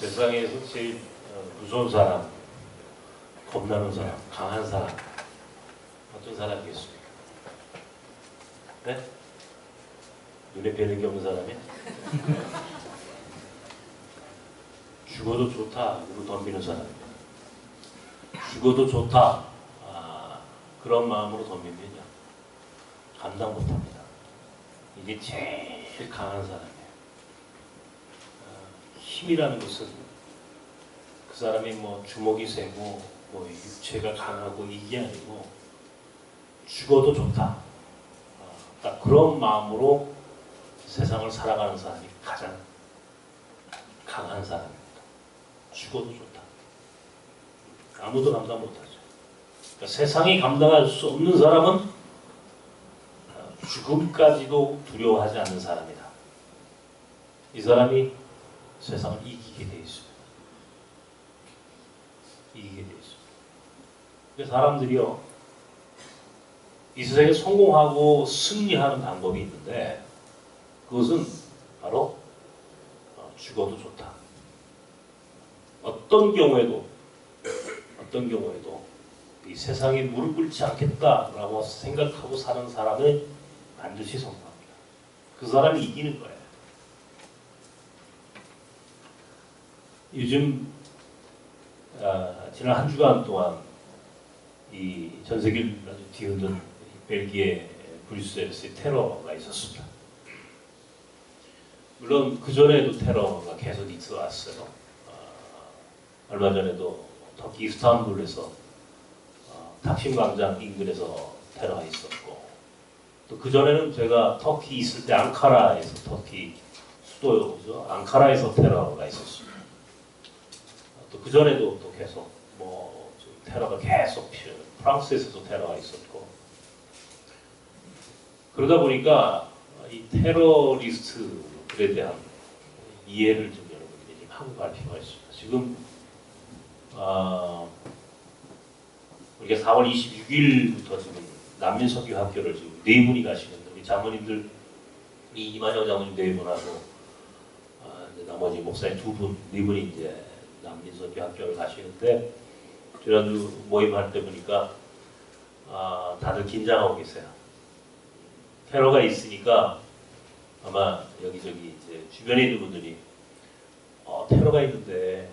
세상에서 제일 무서운 사람, 겁나는 사람, 강한 사람, 어떤 사람이겠습니까? 네? 눈에 뵈는 게 없는 사람이야? 죽어도 좋다, 그리고 덤비는 사람이야. 죽어도 좋다, 그런 마음으로 덤비면요, 감당 못합니다. 이게 제일 강한 사람이에요. 힘이라는 것은 그 사람이 뭐 주먹이 세고 뭐 육체가 강하고 이게 아니고 죽어도 좋다. 딱 그런 마음으로 세상을 살아가는 사람이 가장 강한 사람입니다. 죽어도 좋다. 아무도 감당 못하죠. 그러니까 세상이 감당할 수 없는 사람은 죽음까지도 두려워하지 않는 사람이다. 이 사람이 세상을 이기게 돼 있습니다. 이기게 돼 있습니다. 그래서 사람들이요, 이 세상에 성공하고 승리하는 방법이 있는데 그것은 바로 죽어도 좋다. 어떤 경우에도 이 세상에 무릎 꿇지 않겠다라고 생각하고 사는 사람은 반드시 성공합니다. 그 사람이 이기는 거예요. 요즘 지난 한 주간 동안 이 전 세계를 아주 뒤흔든 벨기에 브뤼셀에서의 테러가 있었습니다. 물론 그 전에도 테러가 계속 있어 왔어요. 얼마 전에도 터키 이스탄불에서 탁심 광장 인근에서 테러가 있었고, 또 그 전에는 제가 터키 있을 때 앙카라에서, 터키 수도죠, 앙카라에서 테러가 있었습니다. 또 그 전에도 또 계속 뭐 테러가 계속 프랑스에서도 테러가 있었고, 그러다 보니까 이 테러리스트들에 대한 이해를 좀 여러분들이 좀 하고 갈 필요가 있습니다. 지금 우리가 4월 26일부터 지금 난민석유 학교를 지금 4분이 가시는데, 우리 자모님들, 우리 이만영 자모님 4분하고 나머지 목사님 2분, 4분이 이제 난민석유 학교를 가시는데, 지난주 모임할 때 보니까 다들 긴장하고 계세요. 테러가 있으니까 아마 여기저기 이제 주변에 있는 분들이 테러가 있는데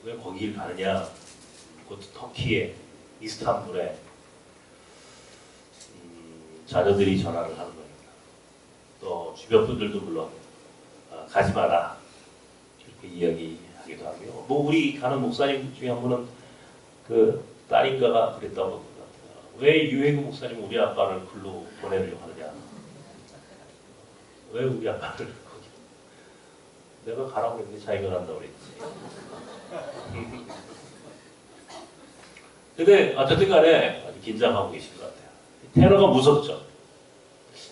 왜 거길 가느냐, 그것도 터키의 이스탄불에 자녀들이 전화를 하는 겁니다. 또 주변 분들도 물론 가지 마라 이렇게 이야기하기도 하고요. 뭐 우리 가는 목사님 중에 한 분은 그 딸인가가 그랬다고 합니다. 왜 유해구 목사님 우리 아빠를 글로 보내려고 하느냐? 왜 우리 아빠를 거기? 내가 가라고 했는데 자기가 간다고 그랬지. 근데 어쨌든 간에 아주 긴장하고 계신 것 같아요. 테러가 무섭죠.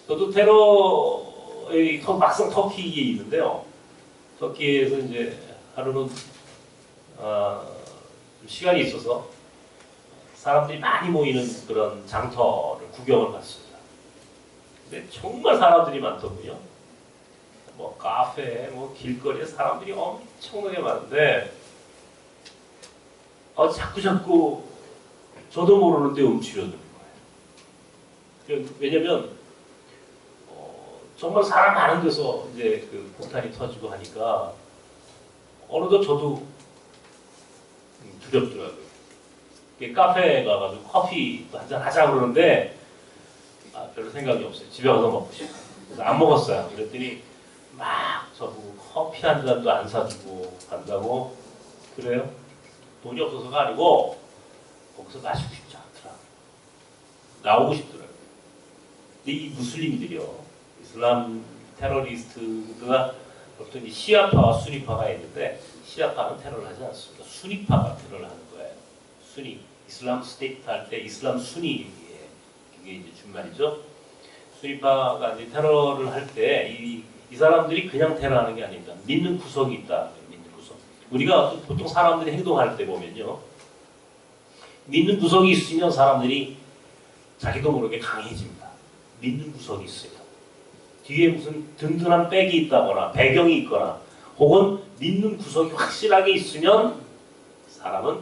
저도 테러의 막상 터키에 있는데요. 터키에서 이제 하루는 시간이 있어서 사람들이 많이 모이는 그런 장터를 구경을 갔습니다. 근데 정말 사람들이 많더군요. 뭐 카페, 뭐 길거리에 사람들이 엄청나게 많은데 자꾸 저도 모르는데 움츠려드는 거예요. 왜냐면 정말 사람 많은 데서 이제 그 폭탄이 터지고 하니까 어느덧 저도 두렵더라고요. 카페에 가가지고 커피 한잔 하자 그러는데 별로 생각이 없어요. 집에 가서 먹고 싶어요. 그래서 안 먹었어요. 그랬더니 막 저보고 커피 한 잔도 안 사주고 간다고. 그래요? 돈이 없어서가 아니고 거기서 마시고 싶지 않더라. 나오고 싶더라고요. 근데 이 무슬림들이요, 이슬람 테러리스트가 보통 시아파와 수니파가 있는데, 시아파는 테러를 하지 않습니다. 수니파가 테러를 하는 거예요. 수니, 이슬람 스테이트 할 때 이슬람 수니, 그게 이제 준말이죠. 수니파가 이제 테러를 할 때 이 사람들이 그냥 테러하는 게 아닙니다. 믿는 구석이 있다. 믿는 구석. 우리가 보통 사람들이 행동할 때 보면요, 믿는 구석이 있으면 사람들이 자기도 모르게 강해집니다. 믿는 구석이 있어요. 뒤에 무슨 든든한 백이 있다거나 배경이 있거나 혹은 믿는 구석이 확실하게 있으면 사람은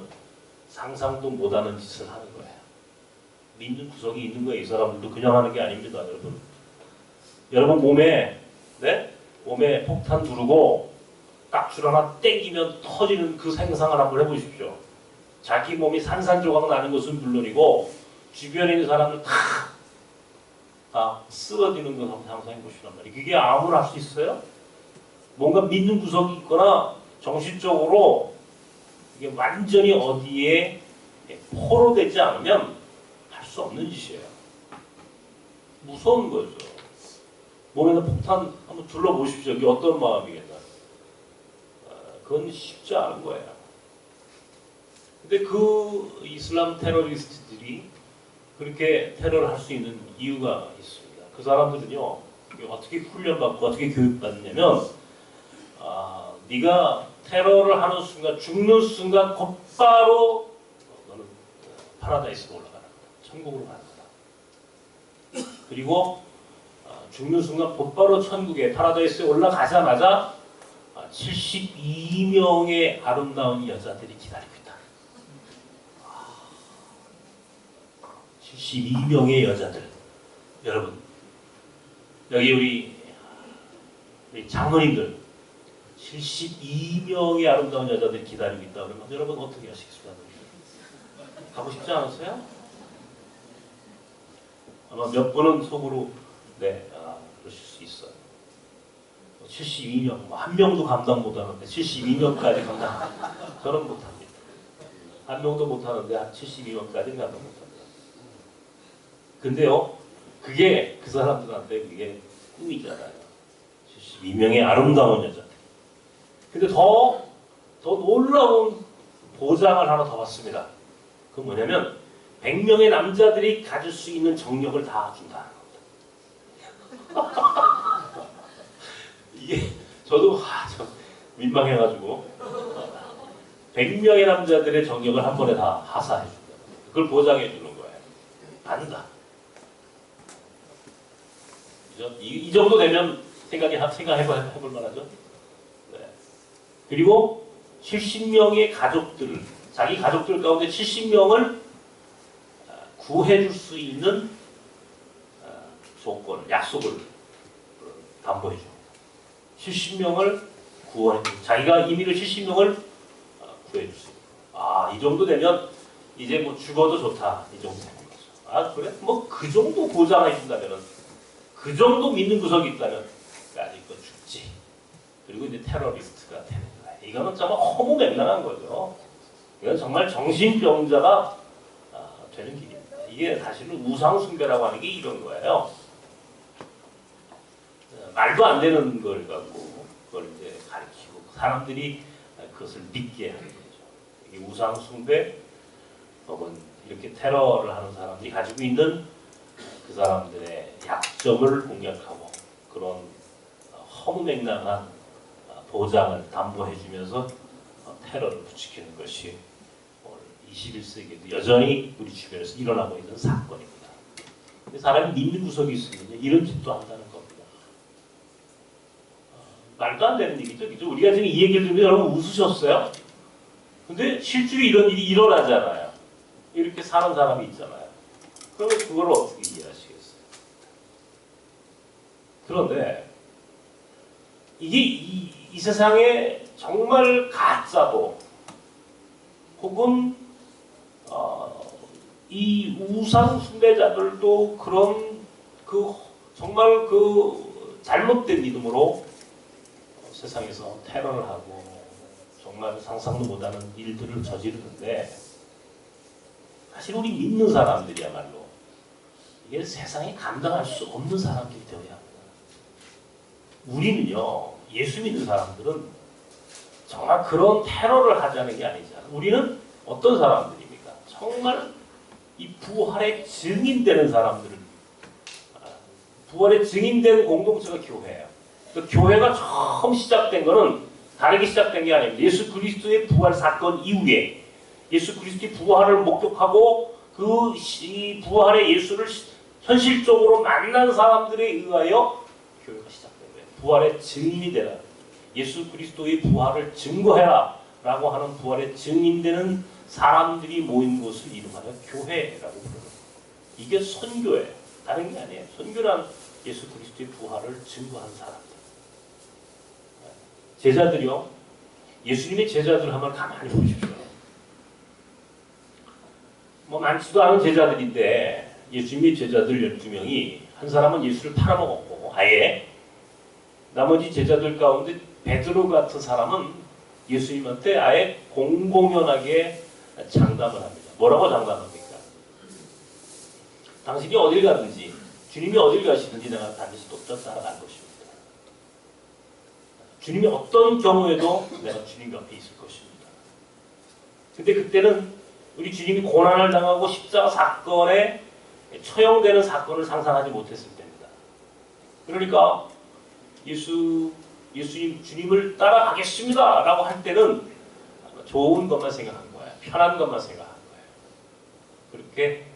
상상도 못하는 짓을 하는 거예요. 믿는 구석이 있는 거예요. 이 사람들도 그냥 하는 게 아닙니다, 여러분. 여러분 몸에 폭탄 두르고 깍줄 하나 땡기면 터지는 그 상상을 한번 해보십시오. 자기 몸이 산산조각 나는 것은 물론이고 주변에 있는 사람들 다 쓰러지는 것 한번 상상해 보시란 말이에요. 그게 아무나 할 수 있어요? 뭔가 믿는 구석이 있거나 정신적으로 이게 완전히 어디에 포로되지 않으면 할 수 없는 짓이에요. 무서운 거죠. 몸에다 폭탄 한번 둘러보십시오. 이게 어떤 마음이겠나. 그건 쉽지 않은 거예요. 근데 그 이슬람 테러리스트들이 그렇게 테러를 할 수 있는 이유가 있습니다. 그 사람들은요, 어떻게 훈련받고 어떻게 교육받느냐면, 네가 테러를 하는 순간, 죽는 순간 곧바로 너는 파라다이스로 올라가는 거다. 천국으로 가는 거다. 그리고 죽는 순간 곧바로 천국에 파라다이스에 올라가자마자 72명의 아름다운 여자들이 기다리고 있다. 72명의 여자들. 여러분, 여기 우리 장로님들 72명의 아름다운 여자들이 기다리고 있다 그러면 여러분 어떻게 하시겠습니까? 가고 싶지 않으세요? 아마 몇 분은 속으로 그러실 수 있어요. 72명, 한 명도 감당 못하는데 72명까지 감당. 저는 못합니다. 한 명도 못하는데 한 72명까지는 감당 못합니다. 근데요, 그게 그 사람들한테 그게 꿈이잖아요. 72명의 아름다운 여자들. 근데 더 놀라운 보장을 하나 더 받습니다. 그건 뭐냐면 100명의 남자들이 가질 수 있는 정력을 다 준다는 겁니다. 이게 저도 좀 민망해가지고 100명의 남자들의 정력을 한 번에 다 하사해 준다. 그걸 보장해 주는 거예요. 받는다. 이 정도 되면 생각해볼 만하죠. 네. 그리고 70명의 가족들을, 자기 가족들 가운데 70명을 구해줄 수 있는 조건, 약속을 담보해 줍니다. 70명을 구원해 줍니다. 자기가 임의로 70명을 구해줄 수 있다. 이 정도 되면 이제 뭐 죽어도 좋다. 이 정도 되는 거죠. 그래? 뭐 그 정도 보장해 준다면은, 그 정도 믿는 구석이 있다면 까짓거 죽지. 그리고 이제 테러리스트가 되는 거예요. 이거는 정말 허무맹랑한 거죠. 이건 정말 정신병자가 되는 길입니다. 이게 사실은 우상숭배라고 하는 게 이런 거예요. 말도 안 되는 걸 갖고 그걸 이제 가르치고 사람들이 그것을 믿게 하는 거죠. 이게 우상숭배 혹은 이렇게 테러를 하는 사람들이 가지고 있는 그 사람들의 약점을 공략하고 그런 허무맹랑한 보장을 담보해주면서 테러를 부추기는 것이 오늘 21세기에도 여전히 우리 주변에서 일어나고 있는 사건입니다. 사람이 믿는 구석이 있으면 이런 짓도 한다는 겁니다. 말도 안 되는 얘기죠. 그죠? 우리가 지금 이 얘기를 들으면 여러분 웃으셨어요? 근데 실제로 이런 일이 일어나잖아요. 이렇게 사는 사람이 있잖아요. 그러면 그걸 어떻게 이해하시겠어요? 그런데 이게 이 세상에 정말 가짜도 혹은 이 우상 숭배자들도 그런 정말 잘못된 믿음으로 세상에서 테러를 하고 정말 상상도 못하는 일들을 저지르는데 사실 우리 믿는 사람들이야말로 이게 세상에 감당할 수 없는 사람들이 되어야 합니다. 우리는요, 예수 믿는 사람들은 정말 그런 테러를 하자는 게 아니잖아요. 우리는 어떤 사람들입니까? 정말 이 부활의 증인되는 사람들을, 부활의 증인된 공동체가 교회예요. 그 교회가 처음 시작된 거는 다르게 시작된 게 아닙니다. 예수 그리스도의 부활 사건 이후에 예수 그리스도의 부활을 목격하고 이 부활의 예수를 현실적으로 만난 사람들에 의하여 교회가 시작된 거예요. 부활의 증인이 되라. 예수 그리스도의 부활을 증거해라 라고 하는 부활의 증인되는 사람들이 모인 곳을 이름하여 교회라고 부르는 이게 선교예요. 다른 게 아니에요. 선교란 예수 그리스도의 부활을 증거한 사람들. 제자들이요. 예수님의 제자들 하면 가만히 보십시오. 뭐 많지도 않은 제자들인데 예수님의 제자들 12명이 한 사람은 예수를 팔아먹었고 아예 나머지 제자들 가운데 베드로 같은 사람은 예수님한테 아예 공공연하게 장담을 합니다. 뭐라고 장담합니까? 당신이 어딜 가든지 주님이 어딜 가시든지 내가 반드시 따라갈 것입니다. 주님이 어떤 경우에도 내가 주님 옆에 있을 것입니다. 근데 그때는 우리 주님이 고난을 당하고 십자가 사건에 처형되는 사건을 상상하지 못했을 때입니다. 그러니까 예수님 주님을 따라가겠습니다 라고 할 때는 좋은 것만 생각한 거예요. 편한 것만 생각한 거예요. 그렇게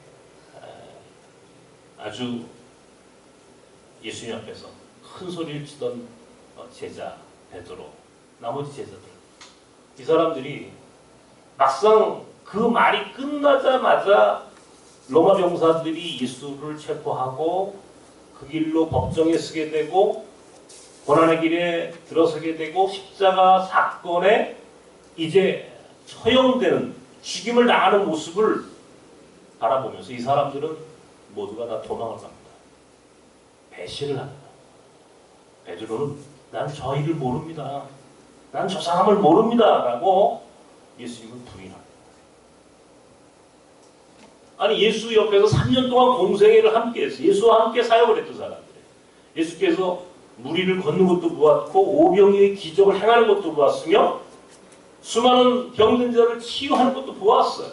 아주 예수님 앞에서 큰 소리를 치던 제자 베드로, 나머지 제자들, 이 사람들이 막상 그 말이 끝나자마자 로마 병사들이 예수를 체포하고 그 길로 법정에 서게 되고 고난의 길에 들어서게 되고 십자가 사건에 이제 처형되는 죽임을 당하는 모습을 바라보면서 이 사람들은 모두가 다 도망을 갑니다. 배신을 합니다. 베드로는 난 저 일을 모릅니다. 난 저 사람을 모릅니다. 라고 예수님을 부인합니다. 아니 예수 옆에서 3년 동안 공생애를 함께 했어요. 예수와 함께 사역을 했던 사람들이에요. 예수께서 무리를 걷는 것도 보았고 오병이의 기적을 행하는 것도 보았으며 수많은 병든 자를 치유하는 것도 보았어요.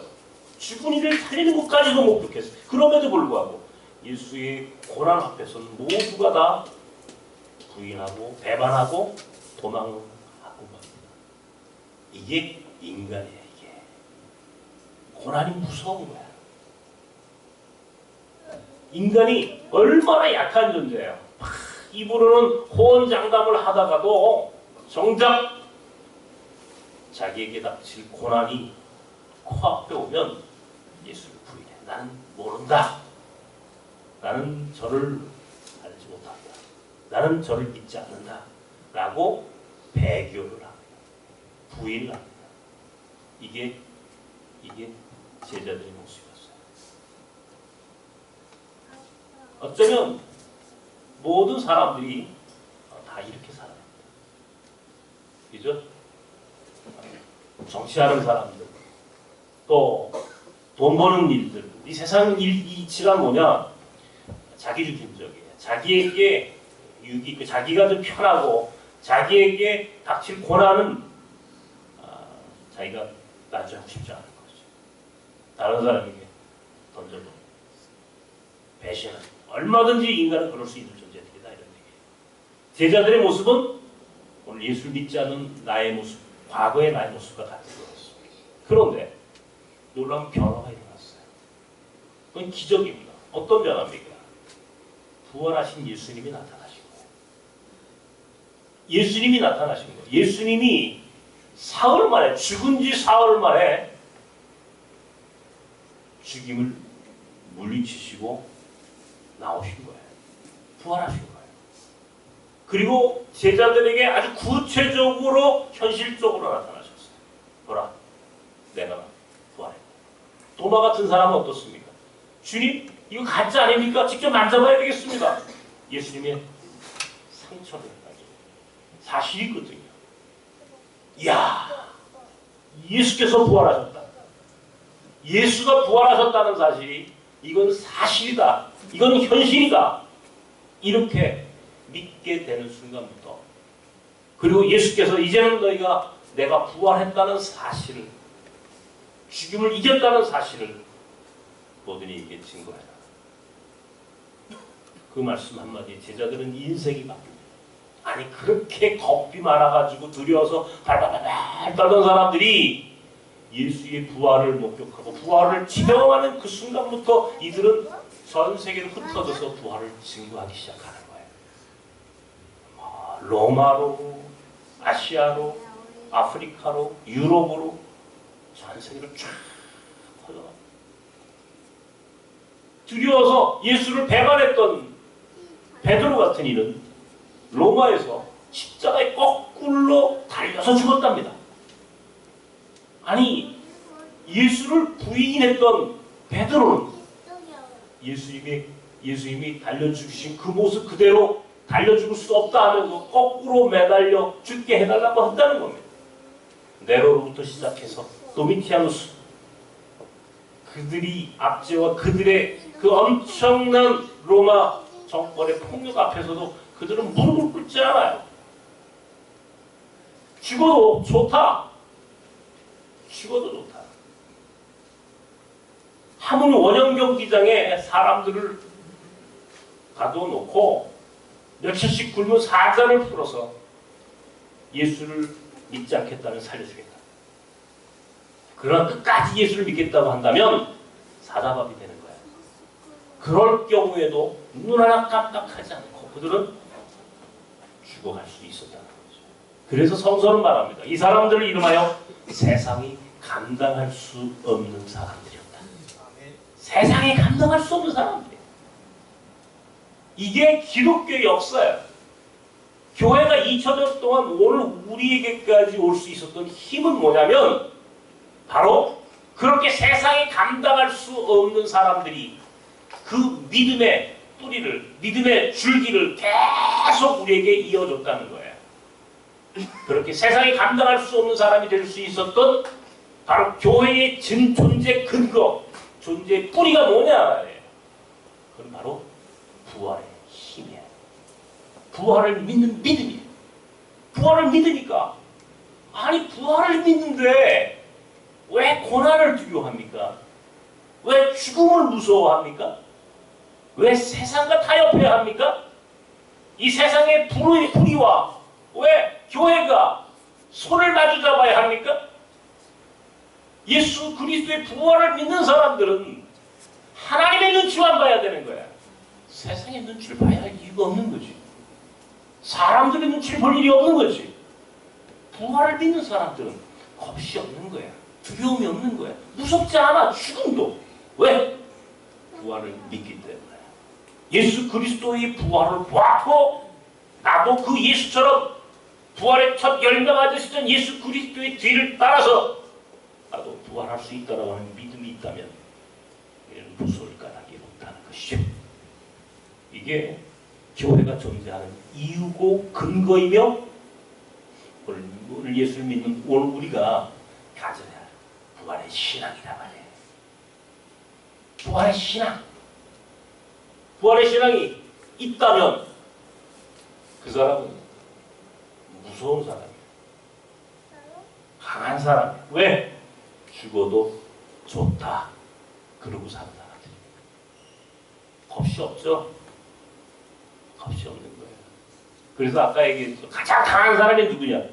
죽은 이를 살리는 것까지도 목격했어요. 그럼에도 불구하고 예수의 고난 앞에서는 모두가 다 부인하고 배반하고 도망하고 맙니다. 이게 인간이에요. 이게 고난이 무서운 거야. 인간이 얼마나 약한 존재예요. 입으로는 호언장담을 하다가도 정작 자기에게 닥칠 고난이 코앞에 오면 예수를 부인해. 나는 모른다. 나는 저를 알지 못한다. 나는 저를 믿지 않는다. 라고 배교를 합니다. 부인을 합니다. 이게 제자들의 모습이었어요. 어쩌면 모든 사람들이 다 이렇게 살아요. 그죠? 정치하는 사람들, 또 돈 버는 일들, 이 세상 이치가 뭐냐? 자기중심적이에요. 자기에게 유익, 자기가 좀 편하고 자기에게 닥칠 고난은 자기가 나중하고 싶지 않은 거죠. 다른 사람에게 던져도 배신은 얼마든지 인간은 그럴 수 있는 존재들이다 이런 얘기예요. 제자들의 모습은 오늘 예수를 믿지 않는 나의 모습, 과거의 나의 모습과 같은 거였습니다. 그런데 놀라운 변화가 일어났어요. 그건 기적입니다. 어떤 변화입니까? 부활하신 예수님이 나타나신 거예요. 예수님이 나타나신 거예요. 예수님이 사흘 만에, 죽은 지 사흘 만에 죽임을 물리치시고 나오신 거예요. 부활하신 거예요. 그리고 제자들에게 아주 구체적으로 현실적으로 나타나셨어요. 보라, 내가 부활했다. 도마 같은 사람은 어떻습니까? 주님, 이거 가짜 아닙니까? 직접 만져봐야 되겠습니다. 예수님의 상처를 가지고 사실이 있거든요. 이야, 예수께서 부활하셨다. 예수가 부활하셨다는 사실이 이건 사실이다. 이건 현실이다. 이렇게 믿게 되는 순간부터, 그리고 예수께서 이제는 너희가 내가 부활했다는 사실을, 죽임을 이겼다는 사실을 모든이에게 증거해라. 그 말씀 한마디에 제자들은 인생이 바뀝니다. 아니 그렇게 겁이 많아가지고 두려워서 발발발 떨던 사람들이 예수의 부활을 목격하고 부활을 체험하는 그 순간부터 이들은 전 세계로 흩어져서 부활을 증거하기 시작하는 거예요. 로마로, 아시아로, 아프리카로, 유럽으로 전 세계를 쫙 퍼져갑니다. 두려워서 예수를 배반했던 베드로 같은 이는 로마에서 십자가에 거꾸로 달려서 죽었답니다. 아니, 예수를 부인했던 베드로는 예수님이 달려주신 그 모습 그대로 달려죽을 수 없다 하면서 거꾸로 매달려 죽게 해달라고 한다는 겁니다. 네로로부터 시작해서 도미티아누스, 그들이 압제와 그들의 그 엄청난 로마 정권의 폭력 앞에서도 그들은 무릎을 꿇지 않아요. 죽어도 좋다. 죽어도 좋다. 하물 원형 경기장에 사람들을 가둬놓고 며칠씩 굶은 사자를 풀어서 예수를 믿지 않겠다면 살려주겠다. 그러나 끝까지 예수를 믿겠다고 한다면 사자밥이 되는 거야. 그럴 경우에도 눈 하나 깜빡하지 않고 그들은 죽어갈 수 있었다는 거죠. 그래서 성서는 말합니다. 이 사람들을 이름하여 세상이 감당할 수 없는 사람들이었다. 세상에 감당할 수 없는 사람들이에요. 이게 기독교의 역사예요. 교회가 2000년 동안 오늘 우리에게까지 올 수 있었던 힘은 뭐냐면 바로 그렇게 세상에 감당할 수 없는 사람들이 그 믿음의 뿌리를, 믿음의 줄기를 계속 우리에게 이어줬다는 거예요. 그렇게 세상에 감당할 수 없는 사람이 될 수 있었던 바로 교회의 존재 근거, 존재의 뿌리가 뭐냐? 그건 바로 부활의 힘이에요. 부활을 믿는 믿음이에요. 부활을 믿으니까, 아니 부활을 믿는데 왜 고난을 두려워합니까? 왜 죽음을 무서워합니까? 왜 세상과 타협해야 합니까? 이 세상의 불의와 왜 교회가 손을 마주 잡아야 합니까? 예수 그리스도의 부활을 믿는 사람들은 하나님의 눈치만 봐야 되는 거야. 세상의 눈치를 봐야 할 이유가 없는 거지. 사람들의 눈치를 볼 일이 없는 거지. 부활을 믿는 사람들은 겁이 없는 거야. 두려움이 없는 거야. 무섭지 않아. 죽음도. 왜? 부활을 믿기 때문에. 예수 그리스도의 부활을 보았고 나도 그 예수처럼 부활의 첫 열매가 되시던 예수 그리스도의 뒤를 따라서 나도 부활할 수 있다라고 하는 믿음이 있다면 무서울 까닭이 없다는 것이죠. 이게 교회가 존재하는 이유고 근거이며 오늘 예수를 믿는 오늘 우리가 가져야 할 부활의 신앙이란 말이에요. 부활의 신앙. 부활의 신앙이 있다면 그 사람은 무서운 사람이에요. 강한 사람이에요. 왜? 죽어도 좋다. 그러고 사는 사람들이. 겁이 없죠? 겁이 없는 거예요. 그래서 아까 얘기했죠. 가장 강한 사람이 누구냐?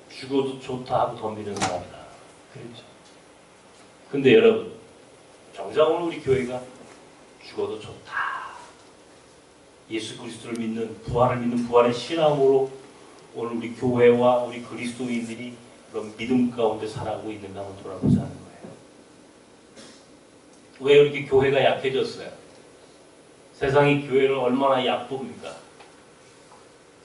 죽어도 좋다 하고 덤비는 사람이다. 그랬죠. 근데 여러분, 정작 오늘 우리 교회가 죽어도 좋다. 예수 그리스도를 믿는, 부활을 믿는 부활의 신앙으로 오늘 우리 교회와 우리 그리스도인들이 그런 믿음 가운데 살아가고 있는가 한번 돌아보자는 거예요. 왜 이렇게 교회가 약해졌어요? 세상이 교회를 얼마나 얕봅니까?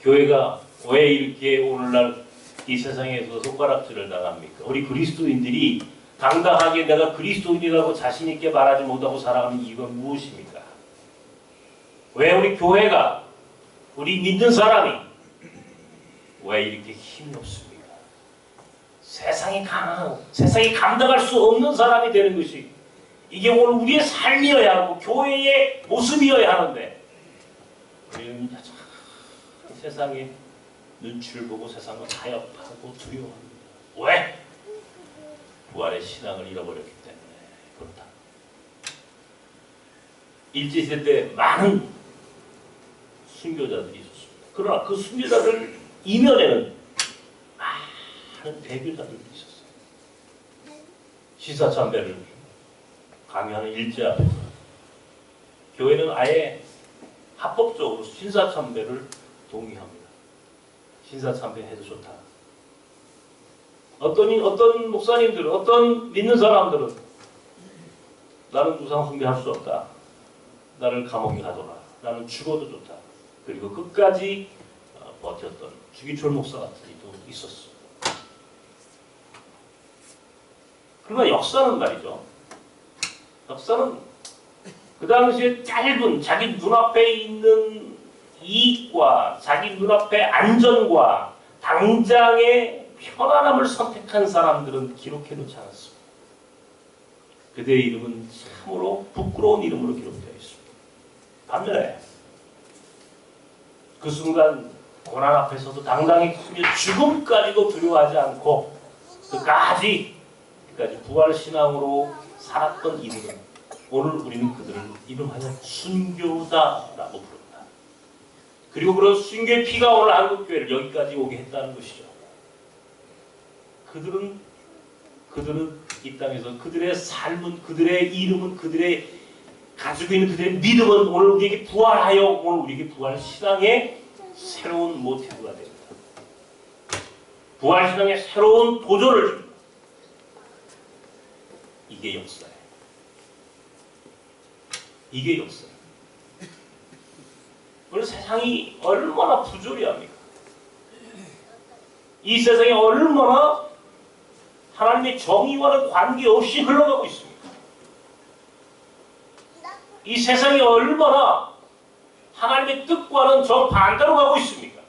교회가 왜 이렇게 오늘날 이 세상에서 손가락질을 당합니까? 우리 그리스도인들이 당당하게 내가 그리스도인이라고 자신있게 말하지 못하고 살아가는 이유가 무엇입니까? 왜 우리 교회가, 우리 믿는 사람이 왜 이렇게 힘이 없습니까? 세상이 강하고 세상이 감당할 수 없는 사람이 되는 것이 이게 오늘 우리의 삶이어야 하고 교회의 모습이어야 하는데 우리는 세상의 눈치를 보고 세상과 타협하고 두려워합니다. 왜? 부활의 신앙을 잃어버렸기 때문에 그렇다. 일제시대 때 많은 순교자들이 있었습니다. 그러나 그 순교자들 이면에는 많은 배교자들도 있었어요. 시사참배를 강요하는 일제 앞에서 교회는 아예 합법적으로 신사참배를 동의합니다. 신사참배 해도 좋다. 어떤 목사님들은, 어떤 믿는 사람들은 나는 우상 숭배할 수 없다. 나를 감옥에 가둬라. 나는 죽어도 좋다. 그리고 끝까지 버텼던 주기철 목사 같은 이도 있었어. 그러나 역사는 말이죠. 역사는 그 당시에 짧은 자기 눈앞에 있는 이익과 자기 눈앞에 안전과 당장의 편안함을 선택한 사람들은 기록해놓지 않았습니다. 그대의 이름은 참으로 부끄러운 이름으로 기록되어 있습니다. 반면에 그 순간 고난 앞에서도 당당히 크며 죽음까지도 두려워하지 않고 끝까지 부활신앙으로 살았던 이들은 오늘 우리는 그들을 이름하여 순교다라고 부릅니다. 그리고 그런 순교의 피가 오늘 한국교회를 여기까지 오게 했다는 것이죠. 그들은 이 땅에서 그들의 삶은, 그들의 이름은, 그들의 가지고 있는 그들의 믿음은 오늘 우리에게 부활하여 오늘 우리에게 부활신앙의 새로운 모티브가 됩니다. 부활신앙의 새로운 도전을 줍니다. 이게 역사예요. 이게 역사예요. 오늘 세상이 얼마나 부조리합니까? 이 세상이 얼마나 하나님의 정의와는 관계없이 흘러가고 있습니다. 이 세상이 얼마나 하나님의 뜻과는 정반대로 가고 있습니까?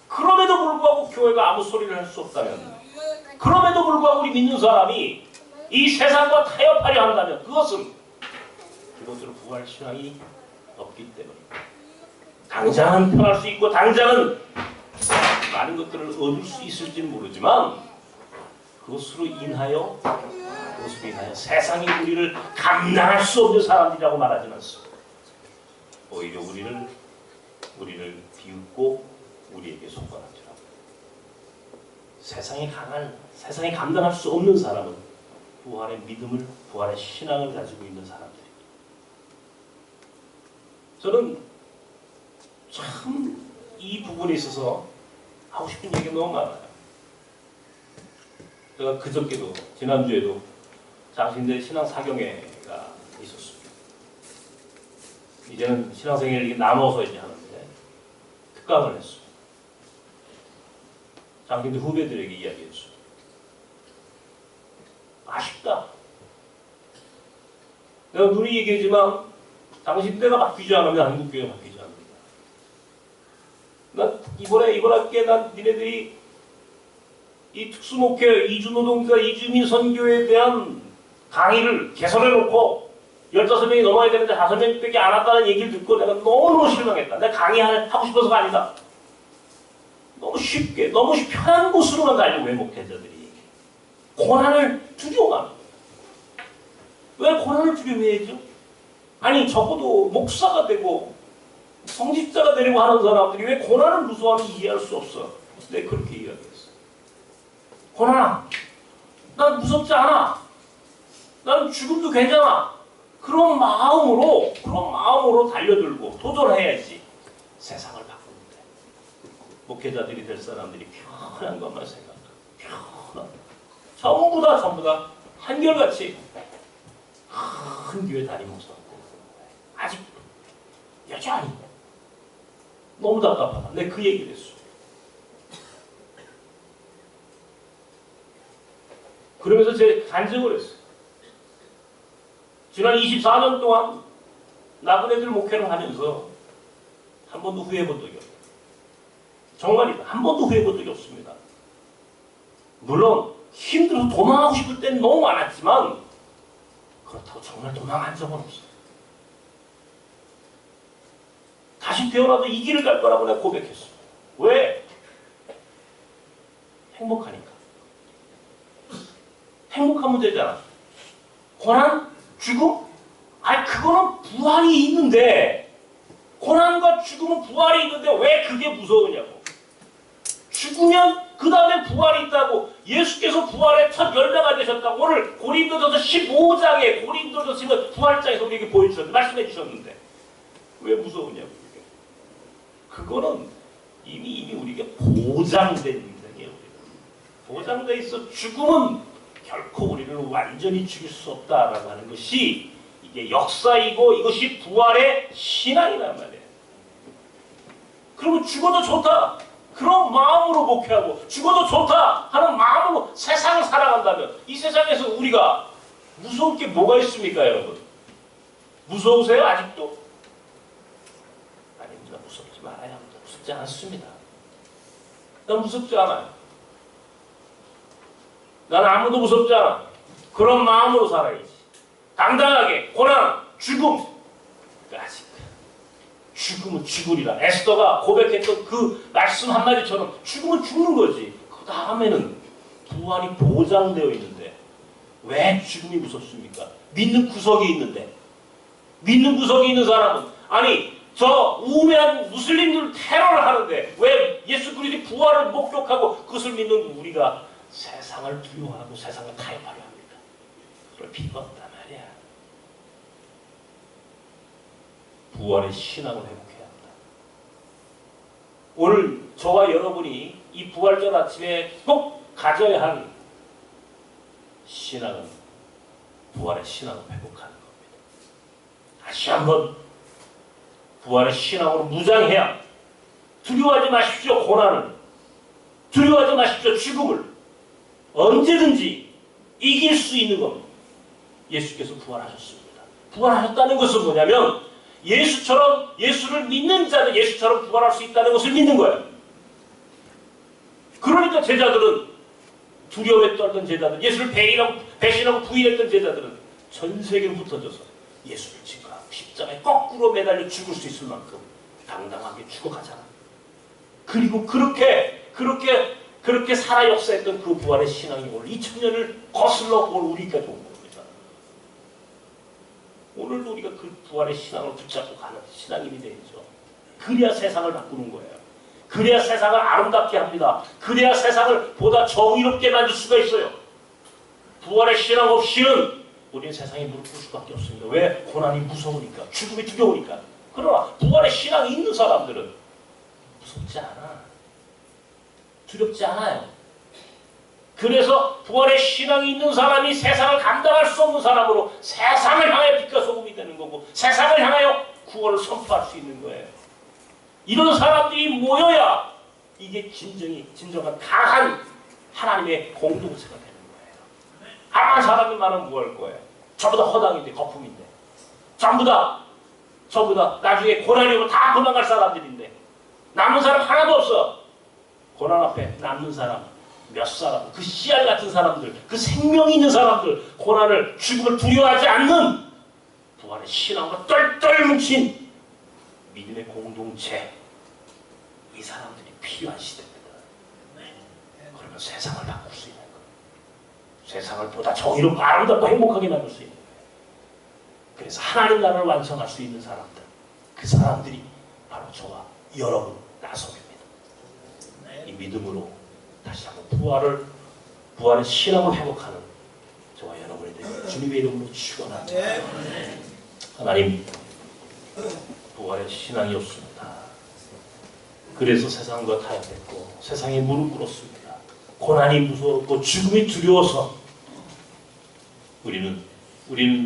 그럼에도 불구하고 교회가 아무 소리를 할 수 없다면, 그럼에도 불구하고 우리 믿는 사람이 이 세상과 타협하려 한다면 그것은 기본적으로 부활신앙이 없기 때문입니다. 당장은 편할 수 있고 당장은 많은 것들을 얻을 수 있을지는 모르지만 그것으로 인하여 세상이 우리를 감당할 수 없는 사람들이라고 말하지는 않습니다. 오히려 우리를 비웃고 우리에게 속관하더라. 세상이 감당할 수 없는 사람은 부활의 믿음을, 부활의 신앙을 가지고 있는 사람들입니다. 저는 참 이 부분에 있어서 하고 싶은 얘기가 너무 많아요. 제가 그저께도, 지난주에도 장신대 신앙사경회가 있었습니다. 이제는 신앙생활을 이렇게 나눠서 이제 하는데 특강을 했어요. 장신대 후배들에게 이야기했어요. 아쉽다. 내가 누리 얘기하지만 장신대가 바뀌지 않으면 한국교회가 바뀌지 않는다. 난 이번에 할게, 난 니네들이 이 특수목회, 이주노동자, 이주민 선교에 대한 강의를 개설해놓고 15명이 넘어야 되는데 5명밖에 안 왔다는 얘기를 듣고 내가 너무 실망했다. 내가 강의하고 싶어서가 아니다. 너무 쉽게, 너무 편한 곳으로만 가려고 해, 목회자들이. 고난을 두려워하는 거예요. 왜 고난을 두려워해야죠? 아니, 적어도 목사가 되고 성직자가 되려고 하는 사람들이 왜 고난을 무서워하는지 이해할 수 없어. 내가 그렇게 이야기했어. 고난아, 난 무섭지 않아. 난 죽음도 괜찮아. 그런 마음으로 달려들고 도전해야지 세상을 바꾸는데. 목회자들이 될 사람들이 편한 것만 생각하고, 편한. 전부 다 한결같이 큰 교회 담임 목사고 아직 여전히 너무 답답하다. 내가 그 얘기를 했어. 그러면서 제가 간증을 했어요. 지난 24년 동안 나그네들 목회를 하면서 한 번도 후회해본 적이 없어요. 정말이다. 한 번도 후회해본 적이 없습니다. 물론 힘들어서 도망하고 싶을 때는 너무 많았지만 그렇다고 정말 도망한 적은 없어요. 다시 태어나도 이 길을 갈 거라고 내가 고백했어요. 왜? 행복하니까. 행복하면 되잖아. 고난? 죽음? 아니 그거는 부활이 있는데, 고난과 죽음은 부활이 있는데 왜 그게 무서우냐고. 죽으면 그 다음에 부활이 있다고. 예수께서 부활의 첫 열매가 되셨다고 오늘 고린도전서 15장에 고린도전서 부활장에서 우리에게 보여주셨는데, 말씀해 주셨는데 왜 무서우냐고. 그게 그거는 이미 우리에게 보장된 인생이에요. 보장돼 있어. 죽음은 결코 우리를 완전히 죽일 수 없다라고 하는 것이 이게 역사이고 이것이 부활의 신앙이란 말이에요. 그러면 죽어도 좋다. 그런 마음으로 목회하고 죽어도 좋다 하는 마음으로 세상을 살아간다면 이 세상에서 우리가 무서울 게 뭐가 있습니까, 여러분? 무서우세요, 아직도? 아닙니다. 무섭지 말아야 합니다. 무섭지 않습니다. 난 무섭지 않아요. 난 아무도 무섭지 않아. 그런 마음으로 살아야지. 당당하게 고난, 죽음까지. 죽음은 죽으리라. 에스더가 고백했던 그 말씀 한마디처럼 죽음은 죽는 거지. 그 다음에는 부활이 보장되어 있는데 왜 죽음이 무섭습니까? 믿는 구석이 있는데. 믿는 구석이 있는 사람은 아니 저 우매한 무슬림들 테러를 하는데 왜 예수 그리스도의 부활을 목격하고 그것을 믿는 우리가 세상을 두려워하고 세상을 타협하려 합니까? 그럴 필요가 없단 말이야. 부활의 신앙을 회복해야 한다. 오늘 저와 여러분이 이 부활절 아침에 꼭 가져야 할 신앙은 부활의 신앙을 회복하는 겁니다. 다시 한번 부활의 신앙으로 무장해야 두려워하지 마십시오. 고난을. 두려워하지 마십시오. 죽음을. 언제든지 이길 수 있는 겁니다. 예수께서 부활하셨습니다. 부활하셨다는 것은 뭐냐면 예수처럼 예수를 믿는 자는 예수처럼 부활할 수 있다는 것을 믿는 거예요. 그러니까 제자들은 두려움에 떨던 제자들, 예수를 배신하고 부인했던 제자들은 전 세계로 흩어져서 예수를 증거하고 십자가에 거꾸로 매달려 죽을 수 있을 만큼 당당하게 죽어가잖아. 그리고 그렇게 살아 역사했던 그 부활의 신앙이 오늘 2000년을 거슬러 오늘 우리까지 온 겁니다. 오늘도 우리가 그 부활의 신앙을 붙잡고 가는 신앙인이 되죠. 그래야 세상을 바꾸는 거예요. 그래야 세상을 아름답게 합니다. 그래야 세상을 보다 정의롭게 만들 수가 있어요. 부활의 신앙 없이는 우리는 세상에 무릎 꿇을 수밖에 없습니다. 왜? 고난이 무서우니까. 죽음이 두려우니까. 그러나 부활의 신앙이 있는 사람들은 무섭지 않아. 두렵지 않아요. 그래서 부활의 신앙이 있는 사람이 세상을 감당할 수 없는 사람으로 세상을 향해 빛과 소금이 되는 거고 세상을 향하여 구원을 선포할 수 있는 거예요. 이런 사람들이 모여야 이게 진정한 강한 하나님의 공동체가 되는 거예요. 강한 사람들만은 뭐 할 거예요? 전부 다 허당인데 거품인데 전부 다 나중에 고난이 오면 다 도망갈 사람들인데 남은 사람 하나도 없어. 고난 앞에 남는 사람 몇 사람, 그 씨알 같은 사람들, 그 생명이 있는 사람들, 고난을, 죽음을 두려워하지 않는 부활의 신앙과 똘똘 뭉친 믿음의 공동체, 이 사람들이 필요한 시대입니다. 그러면 세상을 바꿀 수 있는 거예요. 세상을 보다 정의롭고 아름답고 행복하게 만들 수 있는 거예요. 그래서 하나님 나라를 완성할 수 있는 사람들, 그 사람들이 바로 저와 여러분 나섭니다. 이 믿음으로 다시 한번 부활의 신앙을 회복하는 저와 여러분이 되길 주님의 이름으로 축원합니다. 하나님, 부활의 신앙이 없습니다. 그래서 세상과 타협했고 세상에 무릎 꿇었습니다. 고난이 무서웠고 죽음이 두려워서 우리는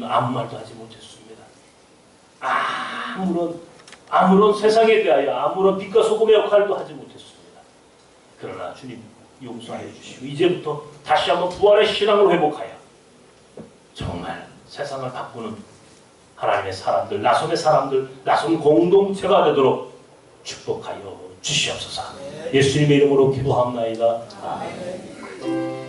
아무 말도 하지 못했습니다. 아무런 세상에 대하여 아무런 빛과 소금의 역할도 하지 못했습니다. 그러나 주님 용서하여 주시고 이제부터 다시 한번 부활의 신앙을 회복하여 정말 세상을 바꾸는 하나님의 사람들, 나섬의 사람들, 나섬 공동체가 되도록 축복하여 주시옵소서. 예수님의 이름으로 기도합나이다. 아멘.